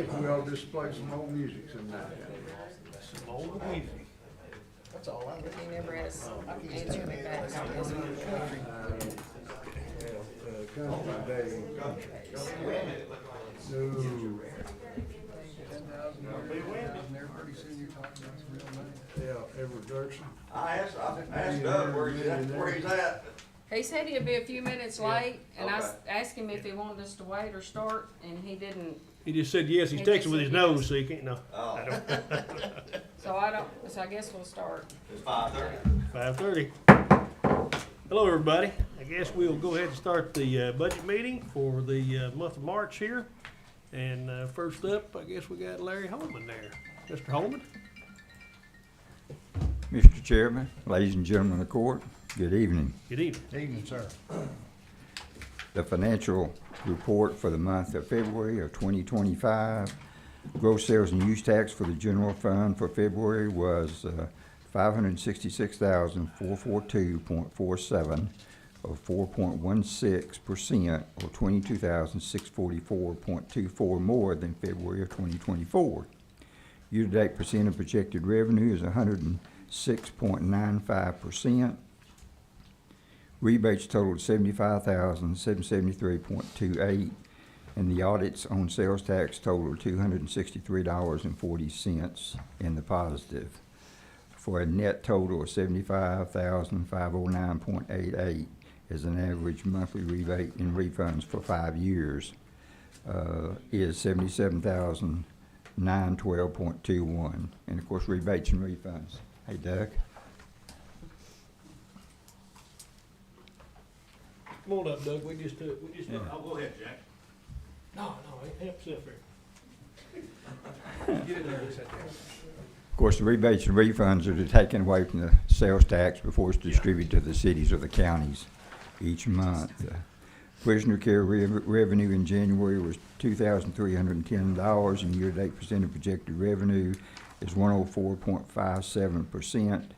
think we ought to just play some old music sometime. Some old music. That's all I He never has answered me back. So this one. Country Day. No. there pretty soon you're talking about some real money. Yeah, Edward Dirksen. I asked Doug where he's at. He said he'd be a few minutes late, and I Okay. asked him if he wanted us to wait or start, and he didn't. He just said yes. He's He texting just with his said nose, yes. so he can't know. Oh, So I don't. So I guess we'll start. it's 5:30. 5:30. Hello, everybody. I guess we'll go ahead and start the budget meeting for the month of March here. And first up, I guess we got Larry Holman there. Mr. Holman? Mr. Chairman, ladies and gentlemen of the court, good evening. Good evening. Evening, sir. The financial report for the month of February of 2025, gross sales and use tax for the general fund for February was $566,442.47, or 4.16%, or $22,644.24 more than February of 2024. Year-to-date percent of projected revenue is 106.95%. Rebates totaled $75,773.28, and the audits on sales tax totaled $263.40 in the positive, for a net total of $75,509.88 as an average monthly rebate in refunds for 5 years is $77,912.21, and of course rebates and refunds. Hey, Doug. Come on up, Doug. We just Yeah. Oh, go ahead, Jack. No, it helps up here. Get in there, just sit there. Of course, the rebates and refunds are taken away from the sales tax before it's distributed to the cities or the counties each month. Prisoner care revenue in January was $2,310, and year-to-date percent of projected revenue is 104.57%.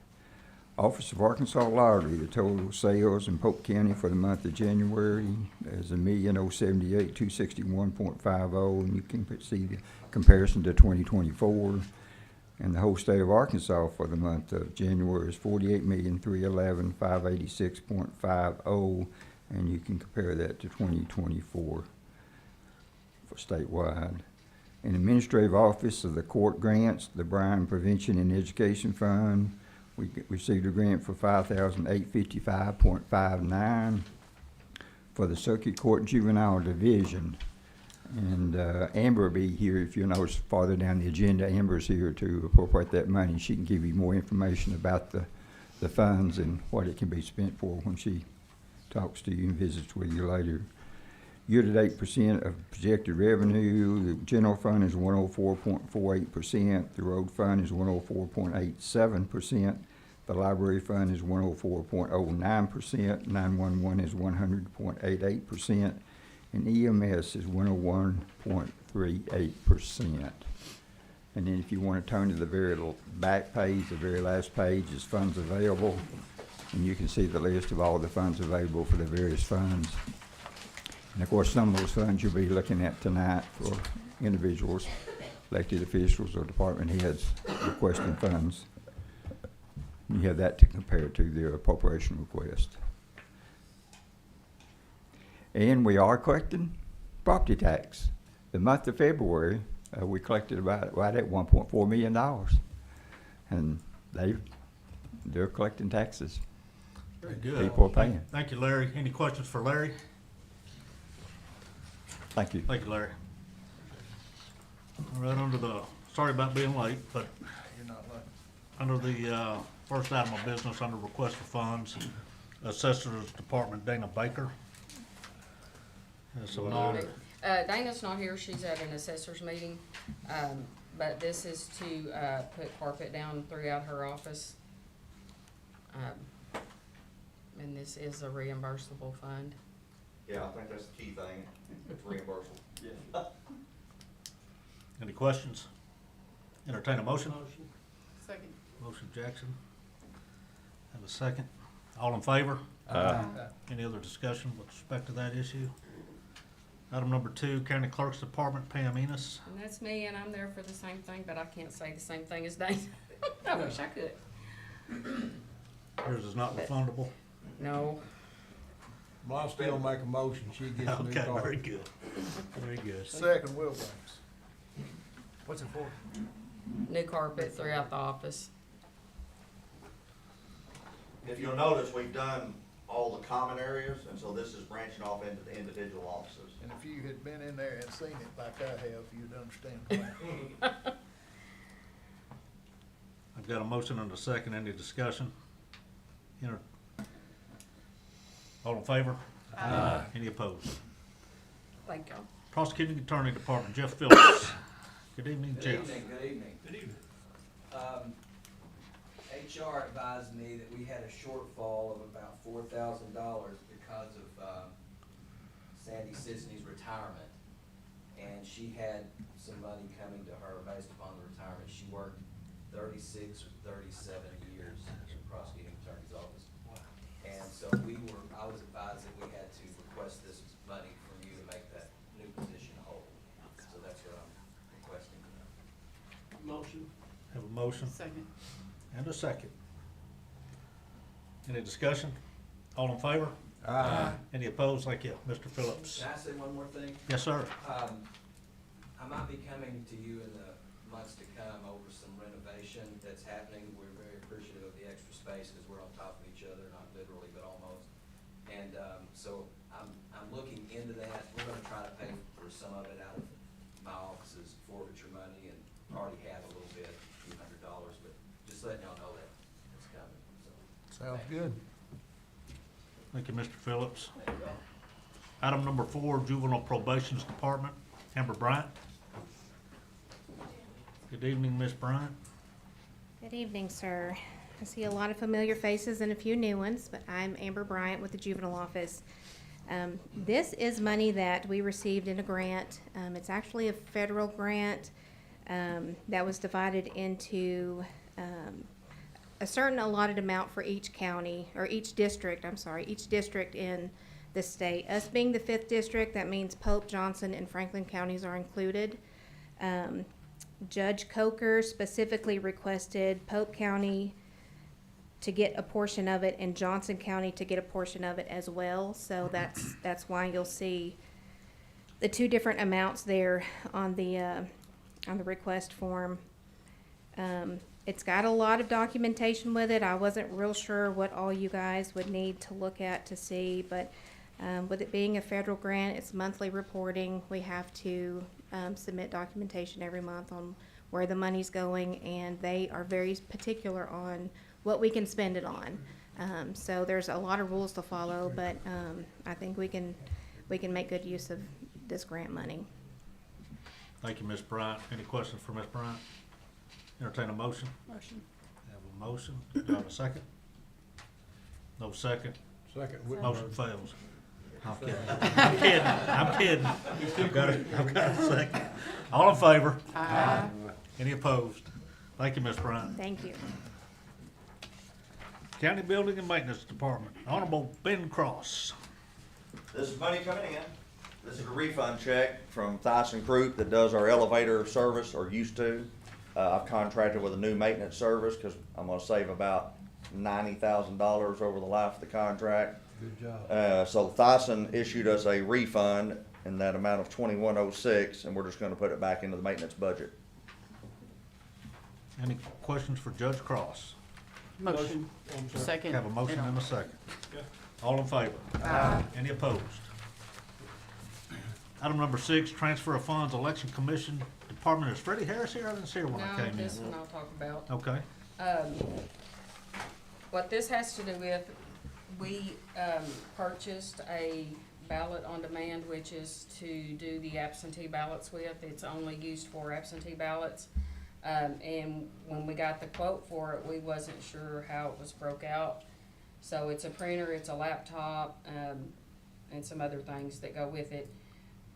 Office of Arkansas Lottery, the total sales in Polk County for the month of January is $1,078,261.50, and you can see the comparison to 2024. And the whole state of Arkansas for the month of January is $48,311,586.50, and you can compare that to 2024 for statewide. In Administrative Office of the Court Grants, the Bryan Prevention and Education Fund, we received a grant for $5,855.59 for the Circuit Court Juvenile Division. And Amber will be here, if you'll notice farther down the agenda, Amber's here to appropriate that money. She can give you more information about the funds and what it can be spent for when she talks to you and visits with you later. Year-to-date percent of projected revenue, the general fund is 104.48%, the road fund is 104.87%, the library fund is 104.09%, 911 is 100.88%, and EMS is 101.38%. And then if you want to turn to the very back page, the very last page is funds available, and you can see the list of all the funds available for the various funds. And of course, some of those funds you'll be looking at tonight for individuals, elected officials, or department heads requesting funds. You have that to compare to their appropriation request. And we are collecting property tax. The month of February, we collected about right at $1.4 million, and they're collecting taxes. Very good. People are paying. Thank you, Larry. Any questions for Larry? Thank you. Thank you, Larry. All right, sorry about being late, but You're not lucky. under the first item of business, under request for funds, Assessor's Department, Dana Baker. So Dana's not here. She's at an assessor's meeting. But this is to put carpet down throughout her office. And this is a reimbursable fund. Yeah, I think that's the key thing. It's reimbursable. Yeah. any questions? Entertain a motion? Second. Motion Jackson. Have a second. All in favor? Any other discussion with respect to that issue? Item number 2, County Clerk's Department, Pam Enos. And that's me, and I'm there for the same thing, but I can't say the same thing as Dana. I wish I could. Yours is not refundable. No, Well, I'll still make a motion, she gets a new Okay, car. very good. Very good. Second, Wilbanks. What's it for? new carpet throughout the office. If you'll notice, we've done all the common areas, and so this is branching off into the individual offices. And if you had been in there and seen it like I have, you'd understand why. I've got a motion and a second. Any discussion? All in favor? Aye. Any opposed? Thank you. Prosecuting Attorney Department, Jeff Phillips. Good evening, Jeff. Good evening. Good evening. HR advised me that we had a shortfall of about $4,000 because of Sandy Sisney's retirement. And she had some money coming to her based upon the retirement. She worked 36 or 37 years in the prosecuting attorney's office. And so I was advised that we had to request this money from you to make that new position whole. So that's what I'm requesting tonight. Motion. Have a motion Second. and a second. Any discussion? All in favor? Aye. Any opposed? Thank you, Mr. Phillips. Can I say one more thing? Yes, sir. I might be coming to you in the months to come over some renovation that's happening. We're very appreciative of the extra space because we're on top of each other, not literally, but almost. And so I'm looking into that. We're gonna try to pay for some of it out of my office's forfeiture money and already have a little bit, a few $100s, but just letting y'all know that it's coming, so. Sounds good. Thank you, Mr. Phillips. Item number 4, Juvenile Probation's Department, Amber Bryant. Good evening, Miss Bryant. Good evening, sir. I see a lot of familiar faces and a few new ones, but I'm Amber Bryant with the Juvenile Office. This is money that we received in a grant. It's actually a federal grant that was divided into a certain allotted amount for each county, or each district in the state. Us being the 5th district, that means Pope, Johnson, and Franklin counties are included. Judge Coker specifically requested Pope County to get a portion of it and Johnson County to get a portion of it as well. So that's why you'll see the 2 different amounts there on the request form. It's got a lot of documentation with it. I wasn't real sure what all you guys would need to look at to see, but with it being a federal grant, it's monthly reporting. We have to submit documentation every month on where the money's going, and they are very particular on what we can spend it on. So there's a lot of rules to follow, but I think we can make good use of this grant money. Thank you, Miss Bryant. Any questions for Miss Bryant? Entertain a motion. Motion. Have a motion. Do I have a second? No second. Second, Motion Whitmer. fails. I'm kidding. I'm kidding. I've got a second. All in favor? Aye. Any opposed? Thank you, Miss Bryant. Thank you. County Building and Maintenance Department, Honorable Ben Cross. This is money coming in. This is a refund check from Thyssen Group that does our elevator service, or used to. I've contracted with a new maintenance service because I'm gonna save about $90,000 over the life of the contract. Good job. So Thyssen issued us a refund in that amount of $2106, and we're just gonna put it back into the maintenance budget. Any questions for Judge Cross? Motion. Second. Have a motion and a second. All in favor? Any opposed? Item number 6, transfer of funds, Election Commission Department. Is Freddie Harris here? I didn't see her when I No, came in. this one I'll talk about. Okay. What this has to do with, we purchased a ballot on demand, which is to do the absentee ballots with. It's only used for absentee ballots. And when we got the quote for it, we wasn't sure how it was broke out. So it's a printer, it's a laptop, and some other things that go with it.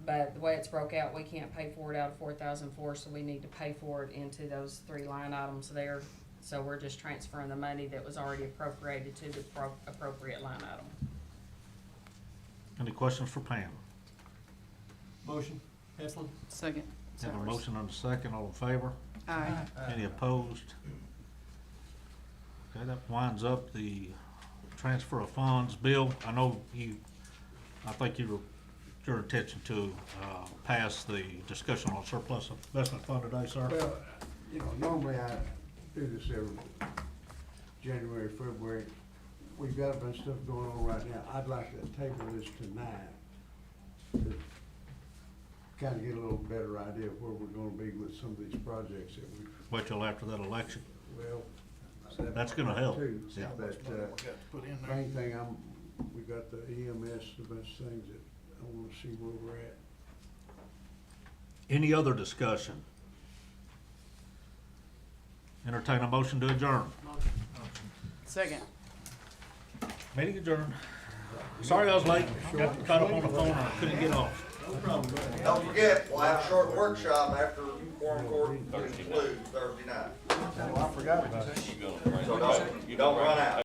But the way it's broke out, we can't pay for it out of 4,004, so we need to pay for it into those 3 line items there. So we're just transferring the money that was already appropriated to the appropriate line item. Any questions for Pam? Motion, Heflin? Second. Have a motion and a second, all in favor? Aye. Any opposed? Okay, that winds up the transfer of funds. Bill, I know I think your intention to, pass the discussion on surplus investment fund today, sir? Well, normally I do this every January, February. We've got a bunch of stuff going on right now. I'd like to table this tonight to kind of get a little better idea of where we're gonna be with some of these projects that we, Wait till after that election. well. That's gonna help. Too, Yeah. but, We got to put in there. main thing, we got the EMS, a bunch of things that I wanna see where we're at. Any other discussion? Entertain a motion to adjourn. Second. Meeting adjourned. Sorry I was late. Got caught up on the phone and I couldn't get off. Don't forget, we'll have a short workshop after Warren Court Thursday night. Oh, I forgot about that. So don't run out.